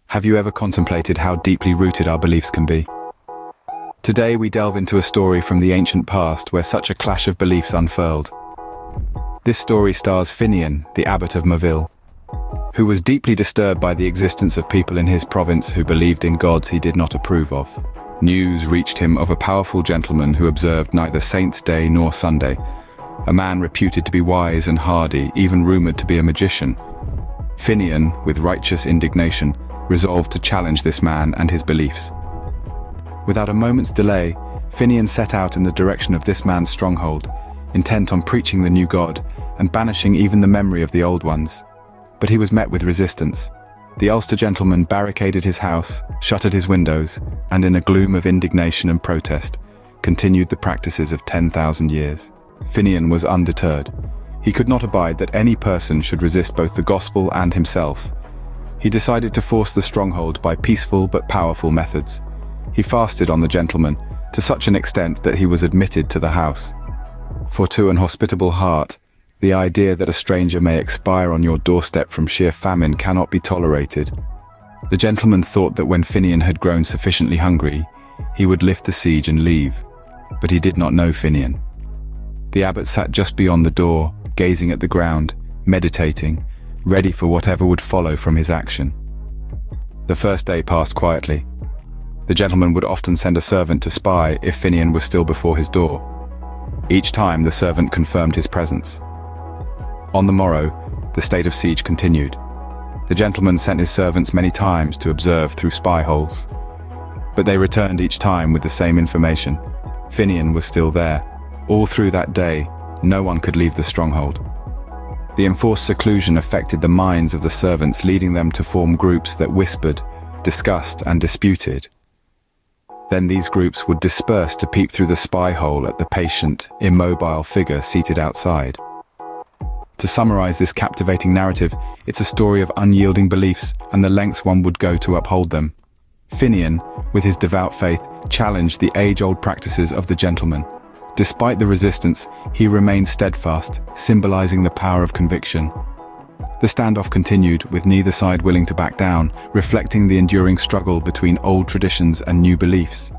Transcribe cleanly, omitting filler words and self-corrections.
Have you ever contemplated how deeply rooted our beliefs can be? Today we delve into a story from the ancient past where such a clash of beliefs unfurled. This story stars Finnian, the abbot of Moville, who was deeply disturbed by the existence of people in his province who believed in gods he did not approve of. News reached him of a powerful gentleman who observed neither Saint's Day nor Sunday, a man reputed to be wise and hardy, even rumored to be a magician. Finnian, with righteous indignation, resolved to challenge this man and his beliefs. Without a moment's delay, Finnian set out in the direction of this man's stronghold, intent on preaching the new god and banishing even the memory of the old ones. But he was met with resistance. The Ulster gentleman barricaded his house, shuttered his windows, and in a gloom of indignation and protest, continued the practices of 10,000 years. Finnian was undeterred. He could not abide that any person should resist both the gospel and himself. He decided to force the stronghold by peaceful but powerful methods. He fasted on the gentleman, to such an extent that he was admitted to the house. For to an hospitable heart, the idea that a stranger may expire on your doorstep from sheer famine cannot be tolerated. The gentleman thought that when Finnian had grown sufficiently hungry, he would lift the siege and leave, but he did not know Finnian. The abbot sat just beyond the door, gazing at the ground, meditating, ready for whatever would follow from his action. The first day passed quietly. The gentleman would often send a servant to spy if Finnian was still before his door. Each time the servant confirmed his presence. On the morrow, the state of siege continued. The gentleman sent his servants many times to observe through spy holes. But they returned each time with the same information. Finnian was still there. All through that day, no one could leave the stronghold. The enforced seclusion affected the minds of the servants, leading them to form groups that whispered, discussed, and disputed. Then these groups would disperse to peep through the spy hole at the patient, immobile figure seated outside. To summarize this captivating narrative, it's a story of unyielding beliefs and the lengths one would go to uphold them. Finnian, with his devout faith, challenged the age-old practices of the gentleman. Despite the resistance, he remained steadfast, symbolizing the power of conviction. The standoff continued, with neither side willing to back down, reflecting the enduring struggle between old traditions and new beliefs.